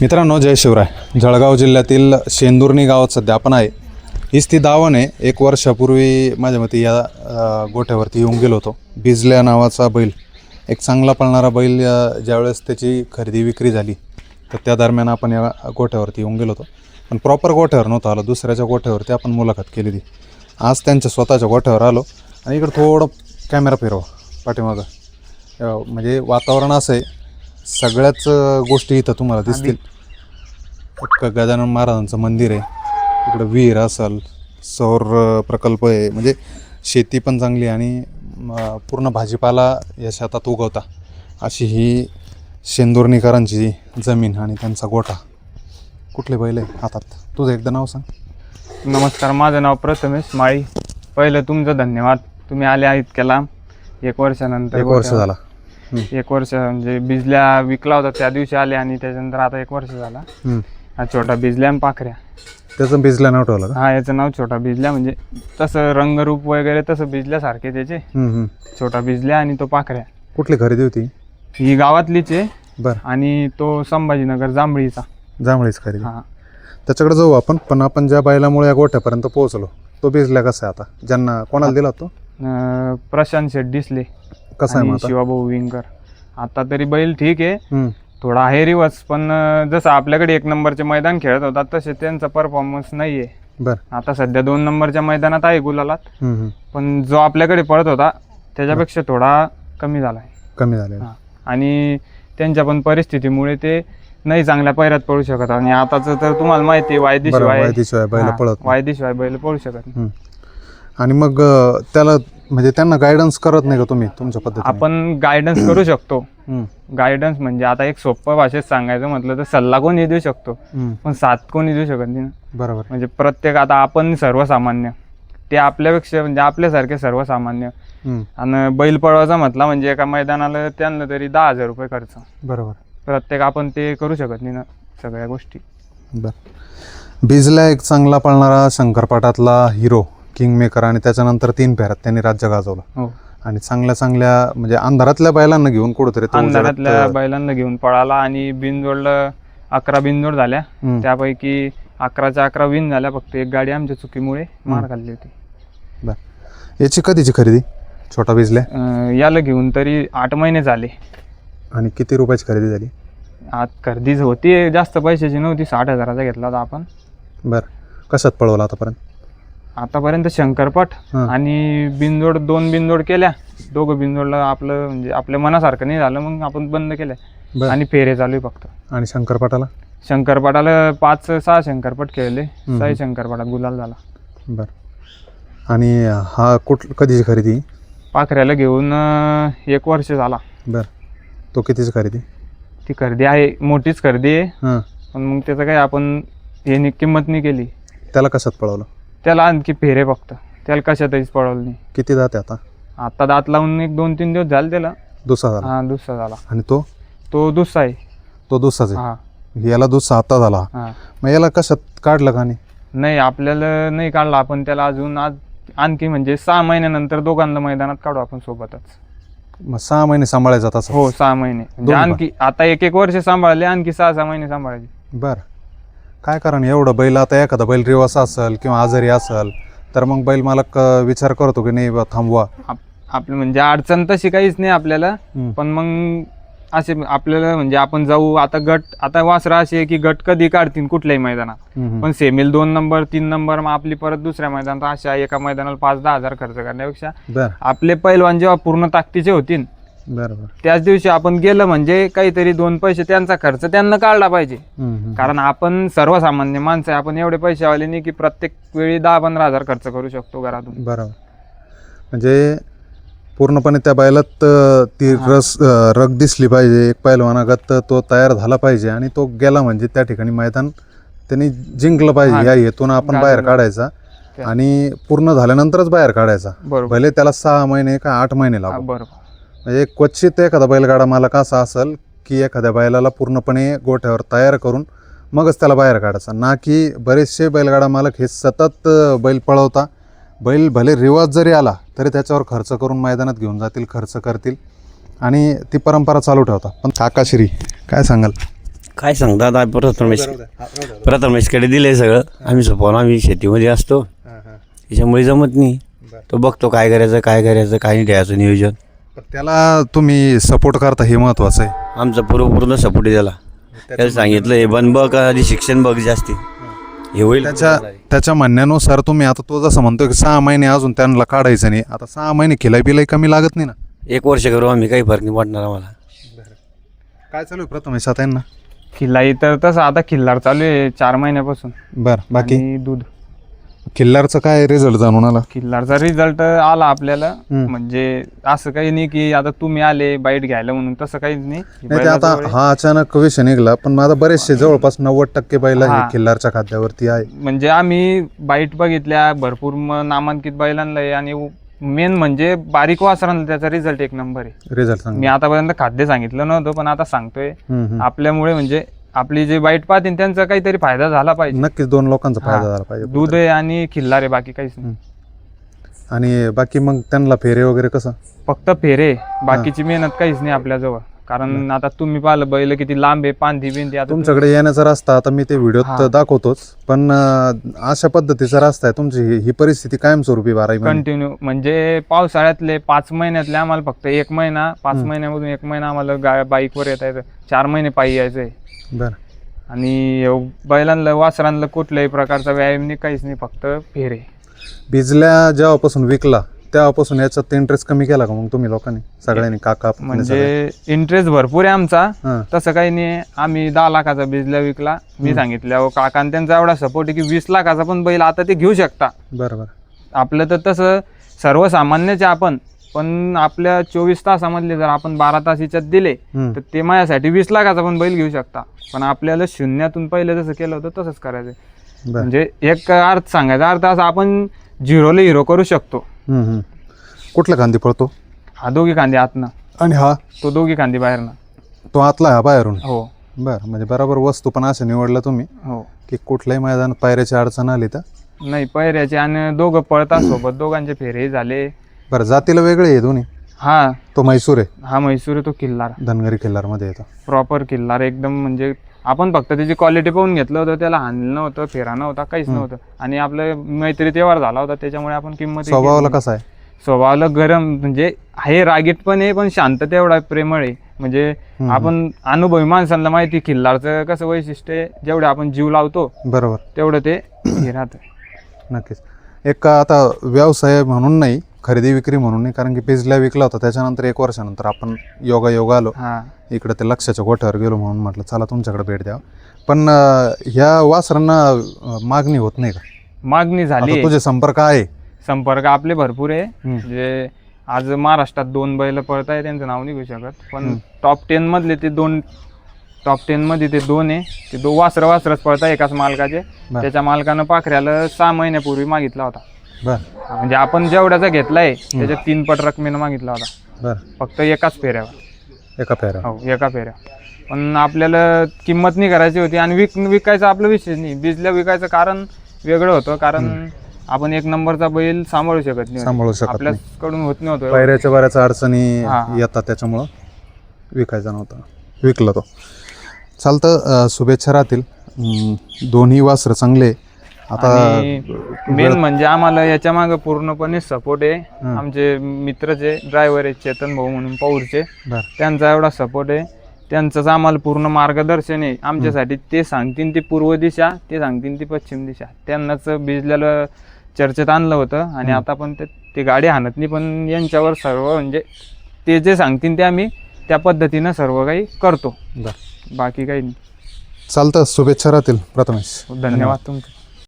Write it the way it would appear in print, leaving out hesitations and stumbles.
मित्रांनो, जय शिवराय. जळगाव जिल्ह्यातील शेंदुर्णी गावात सध्या आपण आहे. हीच ती दावण आहे. 1 वर्षापूर्वी माझ्या मते या गोठ्यावरती येऊन गेलो होतो. बिजल्या नावाचा बैल, एक चांगला पळणारा बैल, ज्यावेळेस त्याची खरेदी विक्री झाली तर त्या दरम्यान आपण या गोठ्यावरती येऊन गेलो होतो. पण प्रॉपर गोठ्यावर नव्हतं आलो, दुसऱ्याच्या गोठ्यावरती आपण मुलाखत केली होती. आज त्यांच्या स्वतःच्या गोठ्यावर आलो आणि इकडं थोडं कॅमेरा फिरवा पाठीमागं. म्हणजे वातावरण असं आहे, सगळ्याच गोष्टी इथं तुम्हाला दिसतील. एक गजानन महाराजांचं मंदिर आहे, इकडं विहीर असेल, सौर प्रकल्प आहे, म्हणजे शेती पण चांगली आणि पूर्ण भाजीपाला या शेतात उगवता अशी ही शेंदुर्णीकरांची जमीन आणि त्यांचा गोठा. कुठले बैल आहे हातात? तुझं एकदा नाव सांग. नमस्कार, माझं नाव प्रथमेश माळी. पहिलं तुमचं धन्यवाद, तुम्ही आले इतक्या लांब. 1 वर्षानंतर 1 वर्ष झाला. 1 वर्ष म्हणजे बिजल्या विकला होता त्या दिवशी आले आणि त्याच्यानंतर आता 1 वर्ष झाला. हा छोटा बिजल्या आणि पाखऱ्या, त्याचं बिजला नाव ठेवलं का? हा, याचं नाव छोटा बिजल्या. म्हणजे तसं रंगरूप वगैरे तसं बिजल्यासारखे त्याचे. छोटा बिजल्या आणि तो पाखऱ्या. कुठली खरेदी होती? ही गावातलीच आहे. बरं. आणि तो संभाजीनगर जांभळीचा. जांभळीच खरेदी. हा, त्याच्याकडे जाऊ आपण. पण आपण ज्या बैलामुळे या गोठ्यापर्यंत पोहोचलो तो बिजल्या कसा आहे आता? ज्यांना कोणाला दिला तो? प्रशांत शेठ दिसले, कसा आहे मग आता? शिवाभाऊ विंगर. आता तरी बैल ठीक आहे, थोडा आहे रिवर्स, पण जसं आपल्याकडे 1 नंबरचे मैदान खेळत होतात तसे त्यांचा परफॉर्मन्स नाही आहे. बरं. आता सध्या 2 नंबरच्या मैदानात आहे गुलालात, पण जो आपल्याकडे पळत होता त्याच्यापेक्षा थोडा कमी झाला आहे. कमी झाले. आणि त्यांच्या पण परिस्थितीमुळे ते नाही चांगल्या पैऱ्यात पळू शकत. आणि आताच तर तुम्हाला माहिती आहे, वायदीशिवाय बैल पळत नाही. वायदीशिवाय बैल पळू शकत नाही. आणि मग त्याला म्हणजे त्यांना गायडन्स करत नाही का तुम्ही तुमच्या पद्धतीने? आपण गायडन्स करू शकतो. गायडन्स म्हणजे आता एक सोप्या भाषेत सांगायचं म्हटलं तर सल्ला कोणी देऊ शकतो, पण साथ कोणी देऊ शकत नाही ना. बरोबर. म्हणजे प्रत्येक, आता आपण सर्वसामान्य, ते आपल्यापेक्षा म्हणजे आपल्यासारखे सर्वसामान्य. आणि बैल पळवायचा म्हटला म्हणजे एका मैदानाला त्यांना तरी 10,000 रुपये खर्च. बरोबर. प्रत्येक आपण ते करू शकत नाही ना सगळ्या गोष्टी. बरं. बिजला एक चांगला पळणारा शंकरपाटातला हिरो, किंग मेकर, आणि त्याच्यानंतर 3 फेऱ्यात त्यांनी राज्य गाजवलं. हो. आणि चांगल्या म्हणजे अंधारातल्या बैलांना घेऊन कुठेतरी अंधारातल्या बैलांना घेऊन पळाला. आणि बिनजोडला 11 बिनजोड झाल्या, त्यापैकी 11च्या 11 विन झाल्या. फक्त एक गाडी आमच्या चुकीमुळे मार खाल्ली होती. बरं. याची कधीची खरेदी छोटा बिजल्या? याला घेऊन तरी 8 महिने झाले. आणि किती रुपयाची खरेदी झाली? आज खरेदी होती, जास्त पैशाची नव्हती, 60,000चा घेतला होता आपण. बरं. कशात पळवला आतापर्यंत शंकरपट आणि बिनजोड, 2 बिनजोड केल्या. दोघं बिनजोडला आपलं म्हणजे आपल्या मनासारखं नाही झालं, मग आपण बंद केल्या. आणि फेरे चालू आहे फक्त. आणि शंकरपटाला 5-6 शंकरपट खेळले. 6 शंकरपटात गुलाल झाला. बरं. आणि हा कधीची खरेदी? पाखऱ्याला घेऊन 1 वर्ष झाला. बरं. तो कितीची खरेदी? ती खरेदी आहे, मोठीच खरेदी आहे, पण मग त्याचं काही आपण हे किंमत नाही केली. त्याला कशात पळवलं? त्याला आणखी फेरे फक्त, त्याला कशातच पळवलं नाही. किती दात आता? आता दात लावून 1-2-3 दिवस झाले त्याला. दुसरा झाला? हा, दुसरा झाला. आणि तो दुसरा आहे. तो दुसराच आहे. हा, याला दुसरा आता झाला. मग याला कशात काढलं का नाही? आपल्याला नाही काढला आपण त्याला. अजून आणखी म्हणजे 6 महिन्यानंतर दोघांना मैदानात काढू आपण सोबतच. मग 6 महिने सांभाळायचा तसं? हो, 6 महिने म्हणजे आणखी आता 1-1 वर्ष सांभाळले, आणखी 6-6 महिने सांभाळायचे. बरं. काय कारण एवढं बैल? आता एखादा बैल रिवास असेल किंवा आजारी असेल तर मग बैल मालक विचार करतो की नाही बा थांबवा. आपलं म्हणजे अडचण तशी काहीच नाही आपल्याला, पण मग असे आपल्याला म्हणजे आपण जाऊ. आता वासरा अशी आहे की गट कधी काढतील कुठल्याही मैदानात, पण सेमील 2 नंबर 3 नंबर, मग आपली परत दुसऱ्या मैदानात. अशा एका मैदानाला 5-10 हजार खर्च करण्यापेक्षा आपले पैलवान जेव्हा पूर्ण ताकदीचे होतील, बरोबर, त्याच दिवशी आपण गेलं म्हणजे काहीतरी 2 पैसे त्यांचा खर्च त्यांना काढला पाहिजे. कारण आपण सर्वसामान्य माणसं आहे, आपण एवढे पैसे आले नाही की प्रत्येक वेळी 10-15 हजार खर्च करू शकतो घरातून. बरोबर. म्हणजे पूर्णपणे त्या बैलात ती रग दिसली पाहिजे, एक पैलवानागत तो तयार झाला पाहिजे, आणि तो गेला म्हणजे त्या ठिकाणी मैदान त्यांनी जिंकलं पाहिजे. या हेतून आपण बाहेर काढायचा आणि पूर्ण झाल्यानंतरच बाहेर काढायचा. भले त्याला 6 महिने का 8 महिने लागू. बरोबर. म्हणजे क्वचित एखादा बैलगाडा मालक असा असेल की एखाद्या बैलाला पूर्णपणे गोठ्यावर तयार करून मगच त्याला बाहेर काढायचा, ना की बरेचसे बैलगाडा मालक हे सतत बैल पळवता. बैल भले रिवाज जरी आला तरी त्याच्यावर खर्च करून मैदानात घेऊन जातील, खर्च करतील आणि ती परंपरा चालू ठेवता. पण काकाश्री काय सांगाल? काय सांगता आता प्रथमेशकडे दिले सगळं. आम्ही सोपवून आम्ही शेतीमध्ये असतो, त्याच्यामुळे जमत नाही. तो बघतो काय करायचं काय नाही द्यायचं नियोजन. त्याला तुम्ही सपोर्ट करता हे महत्वाचं आहे. आमचा पूर्ण सपोर्ट आहे त्याला सांगितलं हे बन बघ आधी शिक्षण बघ जास्ती हे होईल. त्याच्या म्हणण्यानुसार तुम्ही आता तो जसं म्हणतोय की 6 महिने अजून त्यांना काढायचं नाही, आता 6 महिने खिलाई बिलाई कमी लागत नाही ना? 1 वर्ष करू आम्ही, काही फरक नाही पडणार आम्हाला. काय चालू आहे प्रथमेश आता यांना? खिल्लाई तर तसं आता खिल्लार चालू आहे 4 महिन्यापासून. बरं, बाकी आणि दूध किल्लारचा काय रिझल्ट जाणून आला? खिल्लारचा रिझल्ट आला आपल्याला. म्हणजे असं काही नाही की आता तुम्ही आले बाईट घ्यायला म्हणून, तसं काहीच नाही. नाही ते आता हा अचानक विषय निघला, पण माझा बरेचसे जवळपास 90% बैल हे किल्लारच्या खाद्यावरती आहे. म्हणजे आम्ही बाईट बघितल्या भरपूर नामांकित बैलांना आहे, आणि मेन म्हणजे बारीक वासरांना त्याचा रिझल्ट 1 नंबर आहे. रिझल्ट मी आतापर्यंत खाद्य सांगितलं नव्हतं, पण आता सांगतोय. आपल्यामुळे म्हणजे आपली जे बाईट पाहतील त्यांचा काहीतरी फायदा झाला पाहिजे. नक्कीच 2 लोकांचा फायदा झाला पाहिजे. दूध आहे आणि खिल्लार आहे, बाकी काहीच नाही. आणि बाकी मग त्यांना फेरे वगैरे कसं? फक्त फेरे, बाकीची मेहनत काहीच नाही आपल्याजवळ. कारण आता तुम्ही पाहिलं बैल किती लांब आहे, पांधी बिंदी. आता तुमच्याकडे येण्याचा रस्ता आता मी ते व्हिडिओत दाखवतोच, पण अशा पद्धतीचा रस्ता आहे तुमची. ही परिस्थिती कायमस्वरूपी 12 महिने कंटिन्यू. म्हणजे पावसाळ्यातले 5 महिन्यातले आम्हाला फक्त 1 महिना, 5 महिन्यामधून 1 महिना आम्हाला बाईकवर येता येतं. 4 महिने पायी यायचंय. बरं. आणि बैलांना वासरांना कुठल्याही प्रकारचा व्यायाम नाही, काहीच नाही, फक्त फेरे. बिजल्या जेव्हापासून विकला तेव्हापासून याच्यात इंटरेस्ट कमी केला का मग तुम्ही लोकांनी सगळ्यांनी? काका म्हणजे इंटरेस्ट भरपूर आहे आमचा, तसं काही नाही. आम्ही 10 लाखाचा बिजल्या विकला. मी सांगितलं काका त्यांचा एवढा सपोर्ट आहे की 20 लाखाचा पण बैल आता ते घेऊ शकता. बरोबर. आपलं तर तसं सर्वसामान्यच आहे आपण, पण आपल्या 24 तासामधले जर आपण 12 तास याच्यात दिले तर ते माझ्यासाठी 20 लाखाचा पण बैल घेऊ शकता. पण आपल्याला शून्यातून पहिले जसं केलं होतं तसंच करायचं. म्हणजे एक अर्थ सांगायचा अर्थ असा, आपण झिरोला हिरो करू शकतो. कुठला खांदी पळतो? हा दोघी खांदी आतनं, आणि हा तो दोघी खांदी बाहेरनं. तो आतला हा बाहेरून? हो. बरं, म्हणजे बरोबर वस्तू पण असं निवडलं तुम्ही हो की कुठल्याही मैदानात पायऱ्याची अडचण आली तर नाही. पायऱ्याचे आणि दोघं पळतात सोबत, दोघांचे फेरे झाले. बरं, जातीला वेगळे आहे दोन्ही? हा, तो म्हैसूर आहे. हा म्हैसूर आहे, तो किल्लार धनगरी किल्लार मध्ये येतो. प्रॉपर किल्लार एकदम. म्हणजे आपण फक्त त्याची क्वालिटी पाहून घेतलं होतं, त्याला हाणलं नव्हतं, फेरा नव्हता, काहीच नव्हतं. आणि आपलं मैत्री व्यवहार झाला होता, त्याच्यामुळे आपण किंमत. स्वभावाला कसा आहे? स्वभावाला गरम, म्हणजे आहे रागीट पण आहे, पण शांतता एवढा प्रेमळ आहे. म्हणजे आपण अनुभवी माणसांना माहिती किल्लारचं कसं वैशिष्ट्य आहे, जेवढे आपण जीव लावतो बरोबर तेवढं ते हे राहतं. नक्कीच. एक आता व्यवसाय म्हणून नाही, खरेदी विक्री म्हणून नाही, कारण की पिजल्या विकला होता त्याच्यानंतर 1 वर्षानंतर आपण योगा आलो इकडे, ते लक्षाच्या गोठ्यावर गेलो, म्हणून म्हटलं चला तुमच्याकडे भेट द्यावं. पण ह्या वासरांना मागणी होत नाही का? मागणी झाली. तुझे संपर्क आहे? संपर्क आपले भरपूर आहे. म्हणजे आज महाराष्ट्रात 2 बैल पळत आहे, त्यांचं नाव नाही घेऊ शकत, पण टॉप 10 मधले ते 2, टॉप 10 मध्ये ते 2 आहे. ते 2 वासरच पळत आहे एकाच मालकाचे. त्याच्या मालकानं पाखऱ्याला 6 महिन्यापूर्वी मागितला होता. म्हणजे आपण जेवढ्याचा घेतलाय त्याच्या 3 पट रकमेनं मागितला होता, फक्त एकाच फेऱ्यावर. एका फेऱ्या. पण आपल्याला किंमत नाही करायची होती, आणि विकायचा आपला विषय नाही. बिजल्या विकायचं कारण वेगळं होतं, कारण आपण 1 नंबरचा बैल सांभाळू शकत नाही, आपल्याकडून होत नव्हतं. पायऱ्याच्या बऱ्याच अडचणी येतात, त्याच्यामुळं विकायचा नव्हता, विकला तो. चालतं, शुभेच्छा राहतील. दोन्ही वासरं चांगले. आता मेन म्हणजे आम्हाला याच्या मागे पूर्णपणे सपोर्ट आहे. आमचे मित्रचे ड्रायव्हर आहे चेतन भाऊ म्हणून पौरचे, त्यांचा एवढा सपोर्ट आहे. त्यांचंच आम्हाला पूर्ण मार्गदर्शन आहे. आमच्यासाठी ते सांगतील ती पूर्व दिशा, ते सांगतील ती पश्चिम दिशा. त्यांनाच बिजल्याला चर्चेत आणलं होतं, आणि आता पण ते गाडी हाणत नाही, पण यांच्यावर सर्व म्हणजे ते जे सांगतील ते आम्ही त्या पद्धतीनं सर्व काही करतो, बाकी काही नाही. चालतं, शुभेच्छा राहतील प्रथमेश. धन्यवाद तुमचे.